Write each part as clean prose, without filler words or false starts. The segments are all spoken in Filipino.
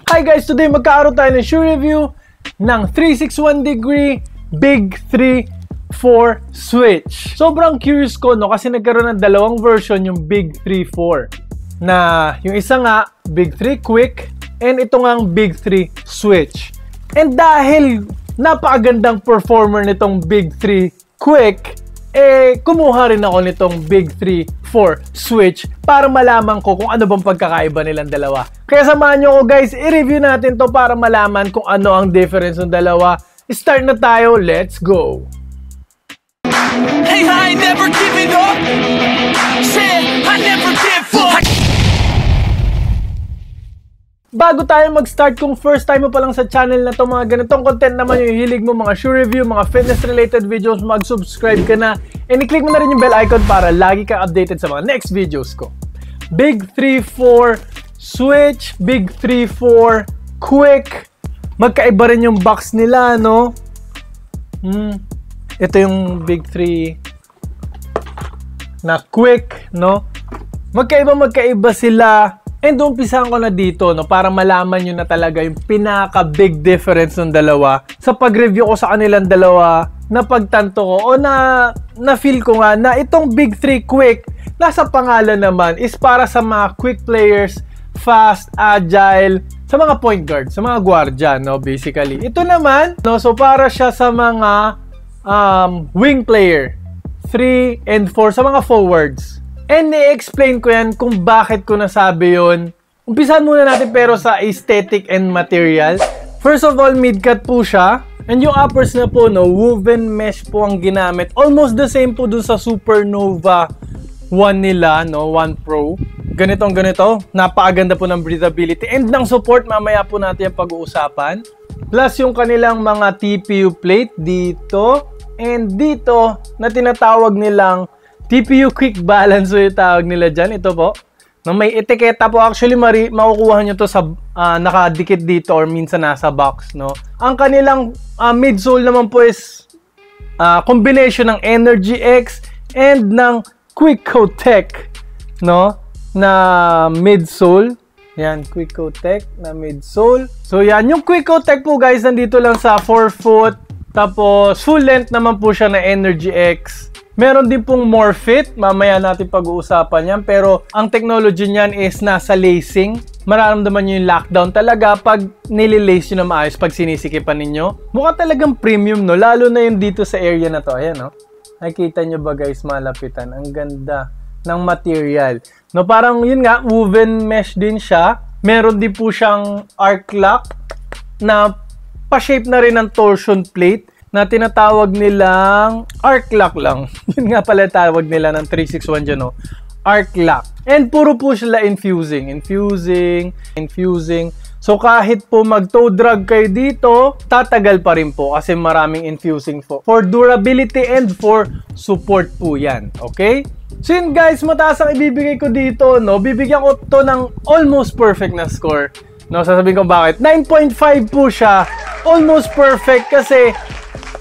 Hi guys! Today magkakaroon tayo ng shoe review ng 361-degree Big 3-4 switch. Sobrang curious ko no kasi nagkaroon ng dalawang version yung Big 3-4 na yung isa nga Big 3 Quick and ito ngang Big 3 switch. And dahil napakagandang performer nitong Big 3 Quick, kumuha rin ako nitong Big 3-4 switch para malaman ko kung ano bang pagkakaiba nilang dalawa. Kaya samahan nyo ko guys, i-review natin to para malaman kung ano ang difference ng dalawa. Start na tayo, let's go! Hey, I ain't never giving up. Said I never give up. Bago tayo mag-start, kung first time mo pa lang sa channel na to, mga ganitong content naman yung hilig mo, mga shoe review, mga fitness related videos, mag-subscribe ka na and i-click mo na rin yung bell icon para lagi ka updated sa mga next videos ko. Big 3-4 switch, Big 3-4 quick. Magkaiba rin yung box nila, no? Ito yung Big 3 na quick, no? Magkaiba sila. And umpisahan ko na dito no para malaman nyo na talaga yung pinaka-big difference ng dalawa. Sa pag-review ko sa kanilang dalawa, napagtanto ko o na-feel ko nga na itong Big 3 Quick, nasa pangalan naman is para sa mga quick players, fast, agile, sa mga point guard, sa mga guardia, no, basically. Ito naman, no, so para siya sa mga wing player, 3 and 4, sa mga forwards. And i-explain ko yan kung bakit ko nasabi yun. Umpisahan muna natin pero sa aesthetic and material. First of all, mid-cut po siya. And yung uppers na po, no, woven mesh po ang ginamit. Almost the same po dun sa Supernova 1 nila, no, 1 Pro. Ganitong ganito. Napakaganda po ng breathability. And ng support, mamaya po natin yung pag-uusapan. Plus yung kanilang mga TPU plate dito. And dito, na tinatawag nilang TPU Quick Balance, so yung tawag nila dyan. Ito po. Na may etiketa po. Actually, makukuha nyo to sa nakadikit dito or minsan nasa box, no? Ang kanilang midsole naman po is combination ng Energy X and ng Quick Coat Tech, no? Na midsole. Yan, Quick Coat Tech na midsole. So yan, yung Quick Coat Tech po guys, nandito lang sa 4 foot. Tapos full length naman po siya na Energy X. Meron din pong more fit, mamaya natin pag-uusapan yan. Pero ang technology niyan is nasa lacing. Mararamdaman nyo yung lockdown talaga pag nililace nyo na maayos pag sinisikipan ninyo. Mukha talagang premium, no? Lalo na yung dito sa area na to. Ayan, no? Nakikita nyo ba guys, malapitan? Ang ganda ng material. No, parang yun nga, woven mesh din siya. Meron din po siyang arc lock na pa-shape na rin ng torsion plate na tinatawag nilang arc lock lang. Yun nga pala tawag nila ng 361 dyan, no? Arc lock. And puro po sila infusing. So kahit po mag-toe drag kayo dito, tatagal pa rin po kasi maraming infusing po. For durability and for support po yan. Okay? So yun guys, mataas ang ibibigay ko dito, no? Bibigyan ko to ng almost perfect na score. No, sasabihin ko bakit. 9.5 po siya. Almost perfect kasi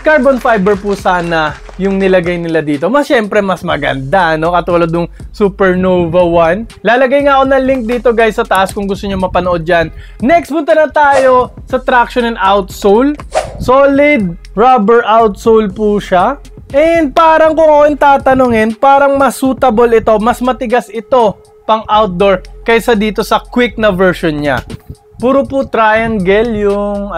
carbon fiber po sana yung nilagay nila dito. Siyempre, mas maganda, no? Katulad ng Supernova 1. Lalagay nga ako ng link dito, guys, sa taas kung gusto nyo mapanood dyan. Next, punta na tayo sa traction and outsole. Solid rubber outsole po siya. And parang kung ako yung tatanungin, parang mas suitable ito, mas matigas ito pang outdoor kaysa dito sa quick na version niya. Puro po triangle yung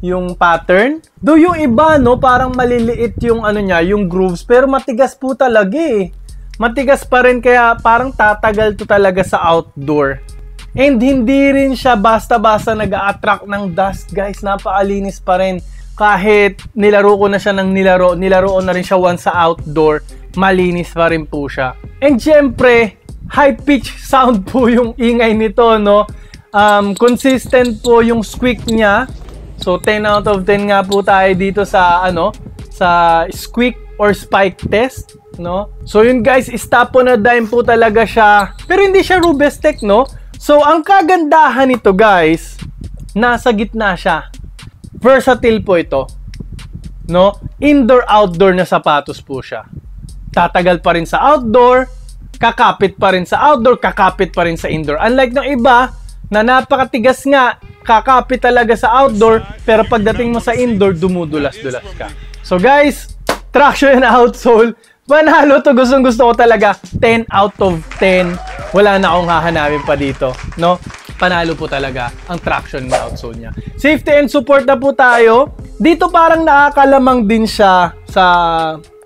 yung pattern. Though yung iba, no, parang maliliit yung niya, yung grooves, pero matigas po talaga eh. Matigas pa rin kaya parang tatagal to talaga sa outdoor. And hindi rin siya basta-basta nag-a-attract ng dust, guys. Napakalinis pa rin. Kahit nilaro ko na siya ng nilaro na rin siya once sa outdoor, malinis pa rin po siya. And syempre, high pitch sound po yung ingay nito, no? Consistent po yung squeak niya. So 10 out of 10 nga po tayo dito sa sa squeak or spike test, no? So yun guys, stop on a dime po talaga siya. Pero hindi siya Rubestech, no? So ang kagandahan nito guys, nasa gitna siya. Versatile po ito, no? Indoor outdoor na sapatos po siya. Tatagal pa rin sa outdoor, kakapit pa rin sa outdoor, kakapit pa rin sa indoor. Unlike ng iba na napakatigas nga, kakapit talaga sa outdoor, pero pagdating mo sa indoor, dumudulas-dulas ka. So guys, traction and outsole, panalo to, gustong-gusto ko talaga. 10 out of 10. Wala na akong hahanapin pa dito, no? Panalo po talaga ang traction and outsole niya. Safety and support na po tayo. Dito parang nakakalamang din siya sa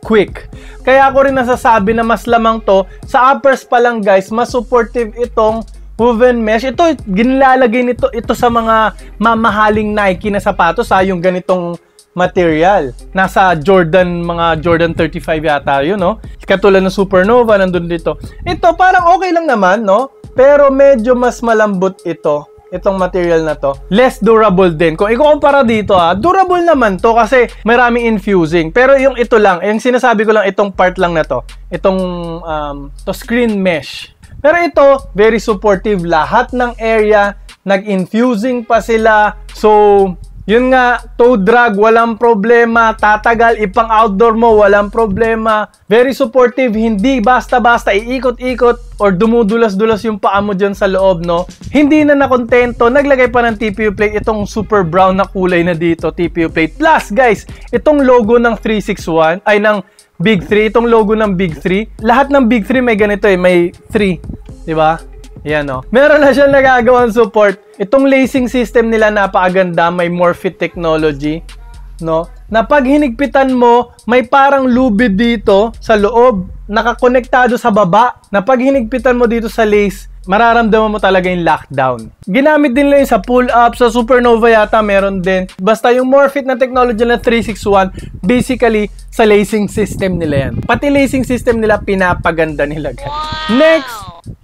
quick. Kaya ako rin nasasabi na mas lamang to. Sa uppers pa lang guys, mas supportive itong woven mesh. Ito, ginilalagay nito ito sa mga mamahaling Nike na sapatos, yung ganitong material. Nasa Jordan, mga Jordan 35 yata yun, no? Katulad ng Supernova, nandun dito. Ito, parang okay lang naman, no? Pero medyo mas malambot ito. Itong material na to. Less durable din. Kung ikukumpara dito, durable naman to kasi maraming infusing. Pero yung ito lang, yung sinasabi ko lang, itong part lang na to. Itong to screen mesh. Pero ito, very supportive. Lahat ng area, nag-infusing pa sila. So, yun nga, toe drag, walang problema. Tatagal, ipang outdoor mo, walang problema. Very supportive, hindi basta-basta iikot-ikot or dumudulas-dulas yung paa mo dyan sa loob, no? Hindi na nakontento, naglagay pa ng TPU plate, itong super brown na kulay na dito, TPU plate. Plus, guys, itong logo ng 361, ay ng Big 3, itong logo ng Big 3. Lahat ng Big 3 may ganito may 3, di ba? Yan, no? Meron na siyang nagagawang support. Itong lacing system nila napakaganda, may Morphe technology, no? Na pag hinigpitan mo, may parang lubid dito sa loob, nakakonektado sa baba, na pag hinigpitan mo dito sa lace, mararamdaman mo talaga yung lockdown. Ginamit din lang sa pull-up, sa Supernova yata meron din. Basta yung Morphe na technology na 361, basically, sa lacing system nila yan. Pati lacing system nila, pinapaganda nila. Next,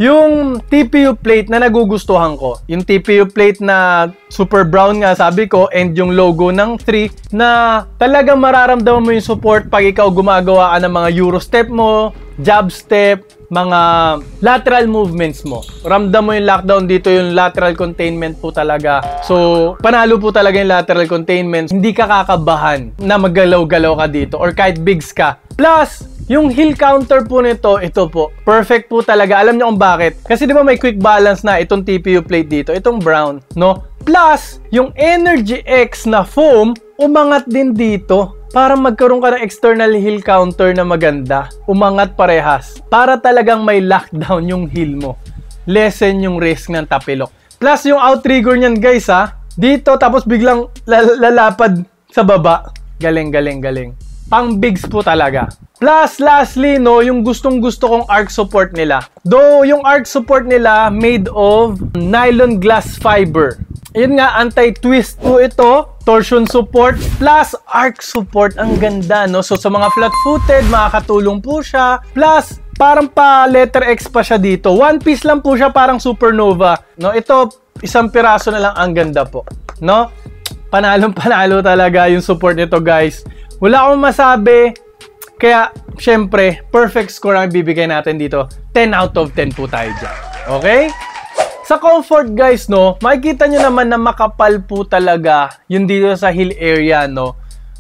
yung TPU plate na nagugustuhan ko. Yung TPU plate na super brown nga sabi ko, and yung logo ng 3 na talagang mararamdaman mo yung support pag ikaw gumagawa ka ng mga Euro step mo, jab step, mga lateral movements mo. Ramdam mo yung lockdown dito, yung lateral containment po talaga. So, panalo po talaga yung lateral containment. Hindi ka kakabahan na maggalaw-galaw ka dito or kahit bigs ka. Plus, yung heel counter po nito, ito po. Perfect po talaga. Alam niyo kung bakit? Kasi di ba may quick balance na itong TPU plate dito, itong brown, no? Plus, yung Energy X na foam, umangat din dito. Para magkaroon ka ng external heel counter na maganda. Umangat parehas. Para talagang may lockdown yung heel mo. Lessen yung risk ng tapilok. Plus, yung outrigger niyan guys dito tapos biglang lalapad sa baba. Galing, galing, galing. Pang bigs po talaga. Plus, lastly, no, yung gustong-gusto kong arc support nila. Though, yung arc support nila made of nylon glass fiber. Yun nga, anti-twist po ito. Torsion support plus arc support. Ang ganda, no? So, sa mga flat-footed, makakatulong po siya. Plus, parang pa letter X pa siya dito. One piece lang po siya, parang Supernova. No? Ito, isang piraso na lang. Ang ganda po. No? Panalong-panalo talaga yung support nito, guys. Wala akong masabi. Kaya, syempre, perfect score ang bibigay natin dito. 10 out of 10 po tayo dyan. Okay? Sa comfort, guys, no, makikita nyo naman na makapal po talaga yung dito sa heel area, no.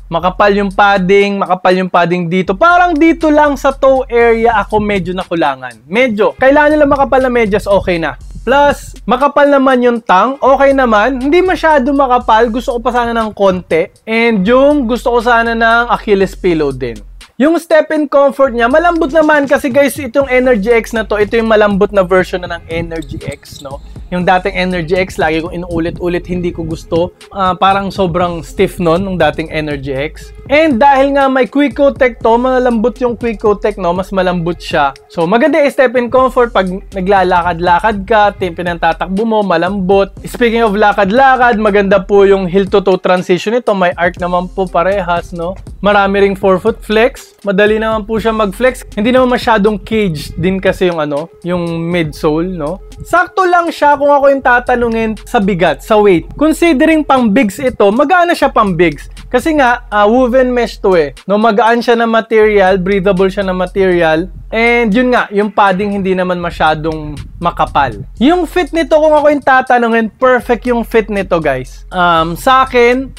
Makapal yung padding dito. Parang dito lang sa toe area ako medyo nakulangan. Medyo. Kailangan nila makapal na medyas, okay na. Plus, makapal naman yung tang, okay naman. Hindi masyado makapal. Gusto ko pa sana ng konti. And yung gusto ko sana ng Achilles pillow din. Yung step-in comfort niya, malambot naman kasi guys, itong Energy X na to, ito yung malambot na version na ng Energy X, no? Yung dating Energy X, lagi kong inuulit-ulit, hindi ko gusto. Parang sobrang stiff nun, nung dating Energy X. And dahil nga may Quick-O-Tech to, malambot yung Quick-O-Tech, no? Mas malambot siya. So, maganda yung step-in comfort pag naglalakad-lakad ka, pinantatakbo mo, malambot. Speaking of lakad-lakad, maganda po yung heel-to-toe transition nito. May arc naman po parehas, no? Marami ring forefoot flex. Madali naman po siya mag-flex. Hindi naman masyadong caged din kasi yung yung midsole, no? Sakto lang siya kung ako yung tatanungin sa bigat, sa weight. Considering pang bigs ito, magaan na siya pang bigs. Kasi nga, woven mesh to no? Magaan siya na material, breathable siya na material. And yun nga, yung padding hindi naman masyadong makapal. Yung fit nito, kung ako yung tatanungin, perfect yung fit nito, guys. Sa akin,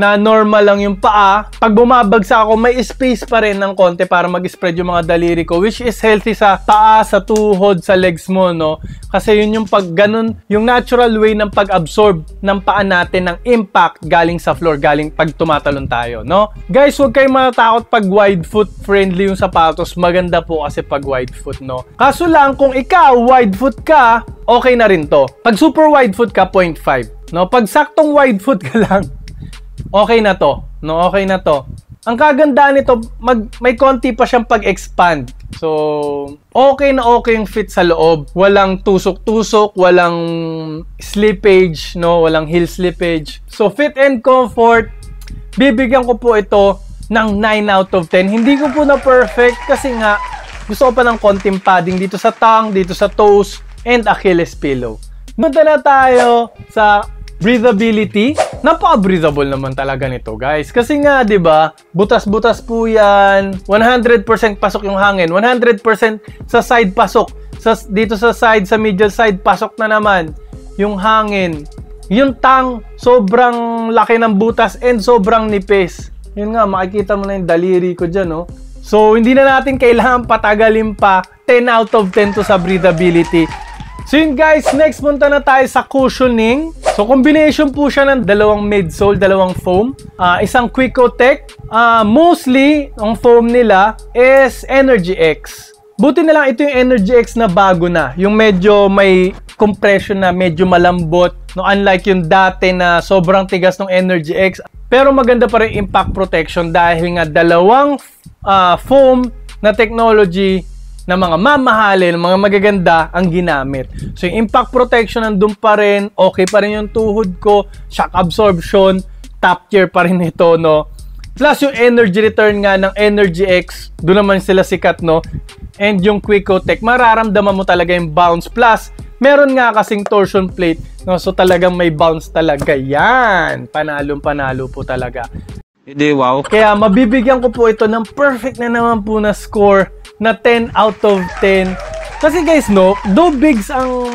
na normal lang yung paa. Pag bumabagsak ako, may space pa rin ng konti para mag-spread yung mga daliri ko, which is healthy sa paa, sa tuhod, sa legs mo, no? Kasi yun yung pag ganun, yung natural way ng pag-absorb ng paa natin ng impact galing sa floor, galing pag tumatalon tayo, no? Guys, huwag kayong matatakot pag wide foot friendly yung sapatos. Maganda po kasi pag wide foot, no? Kaso lang, kung ikaw wide foot ka, okay na rin to. Pag super wide foot ka, 0.5. No, pag saktong wide foot ka lang, okay na to. No, okay na to. Ang kagandahan nito, may konti pa siyang pag-expand. So, okay na okay yung fit sa loob. Walang tusok-tusok, walang slippage, no, walang heel slippage. So, fit and comfort, bibigyan ko po ito ng 9 out of 10. Hindi ko po na perfect kasi nga gusto ko pa ng konting padding dito sa tongue, dito sa toes, and Achilles pillow. Punta na tayo sa breathability. Napaka-breathable naman talaga nito, guys. Kasi nga, 'di ba? Butas-butas po 'yan. 100% pasok yung hangin. 100% sa side pasok. Dito sa side, sa middle side, pasok na naman yung hangin. Yung tongue, sobrang laki ng butas and sobrang nipis. Yun nga, makikita mo na yung daliri ko dyan, no? So, hindi na natin kailangan patagalin pa. 10 out of 10 to sa breathability. So yun guys, next punta na tayo sa cushioning. So combination po siya ng dalawang midsole, dalawang foam. Isang Quicotech. Mostly, ang foam nila is Energy X. Buti na lang ito yung Energy X na bago na. Yung medyo may compression na, medyo malambot. No, unlike yung dati na sobrang tigas ng Energy X. Pero maganda pa rin impact protection dahil nga dalawang foam na technology na mga mamahalin, mga magaganda ang ginamit. So yung impact protection nandun pa rin, okay pa rin yung tuhod ko, shock absorption, top tier pa rin ito, no? Plus yung energy return nga ng Energy X, doon naman sila sikat, no? And yung Quicotech, mararamdaman mo talaga yung bounce. Plus, meron nga kasing torsion plate, no? So talagang may bounce talaga yan. Panalong-panalo po talaga. Hindi, wow. Kaya mabibigyan ko po ito ng perfect na naman po na score na 10 out of 10. Kasi guys, no, though bigs ang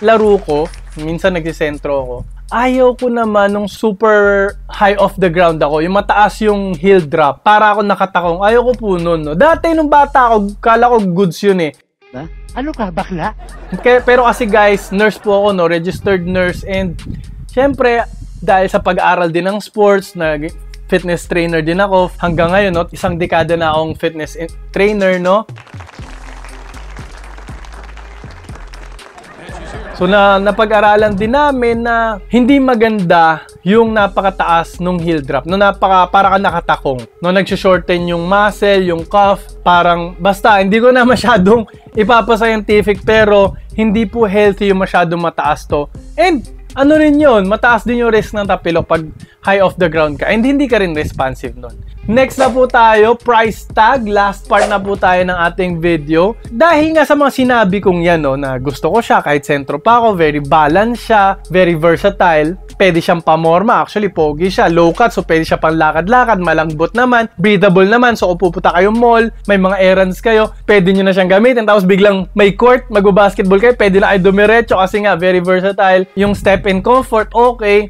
laro ko, minsan nagsisentro ako, ayaw ko naman nung super high off the ground ako, yung mataas yung heel drop, para ako nakatakong. Ayaw ko po nun, no. Dati nung bata ako, kala ko goods yun eh. Ha? Ano ka, bakla? Pero kasi guys, nurse po ako, no, registered nurse, and syempre, dahil sa pag-aaral din ng sports, fitness trainer din ako hanggang ngayon, no? Isang dekada na akong fitness trainer, no? So napag-aralan din namin na hindi maganda yung napakataas nung heel drop. No, para ka nakatakong. No, nagsi-shorten yung muscle, yung cuff, parang basta hindi ko na masyadong ipapa-scientific, pero hindi po healthy yung masyadong mataas to. And ano rin yun, mataas din yung risk ng tapilok pag high off the ground ka and hindi ka rin responsive nun. Next na po tayo, price tag. Last part na po tayo ng ating video. Dahil nga sa mga sinabi kong yan, no, na gusto ko siya kahit sentro pa ako, very balanced siya, very versatile, pwede siyang pamorma, actually pogi siya, low cut, so pwede siya pang lakad-lakad, malambot naman, breathable naman, so kung pupunta kayo mall, may mga errands kayo, pwede nyo na siyang gamitin, tapos biglang may court, magbabasketball kayo, pwede na kayo dumiretso kasi nga very versatile, yung step in comfort, okay.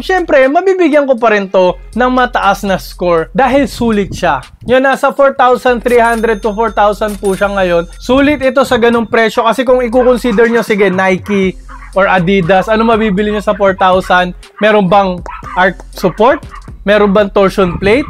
Syempre, mabibigyan ko pa rin to ng mataas na score dahil sulit siya. Yun, nasa 4,300 to 4,000 po siya ngayon. Sulit ito sa ganung presyo kasi kung i-consider nyo, sige, Nike or Adidas, ano mabibili nyo sa 4,000? Meron bang arch support? Meron bang torsion plate?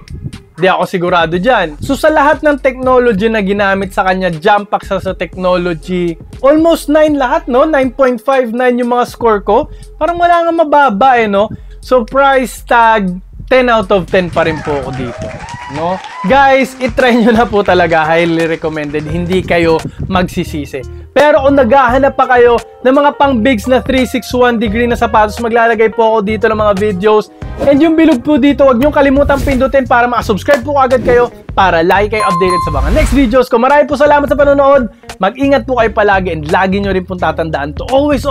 Di ako sigurado dyan. So sa lahat ng technology na ginamit sa kanya, jump pack sa technology, almost 9 lahat, no? 9.59 yung mga score ko. Parang wala nga mababa eh, no? So price tag, 10 out of 10 pa rin po ako dito, no? Guys, itry nyo na po talaga, highly recommended, hindi kayo magsisisi. Pero kung naghahanap pa kayo ng mga pang bigs na 361 degree na sapatos, maglalagay po ako dito ng mga videos. And yung bilog po dito, huwag nyo kalimutang pindutin para makasubscribe po agad kayo para lagi kayo updated sa mga next videos ko. Maraming po salamat sa panonood. Mag-ingat po kayo palagi and lagi nyo rin pong tatandaan to always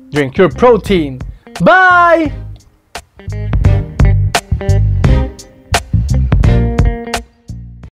drink your protein. Bye!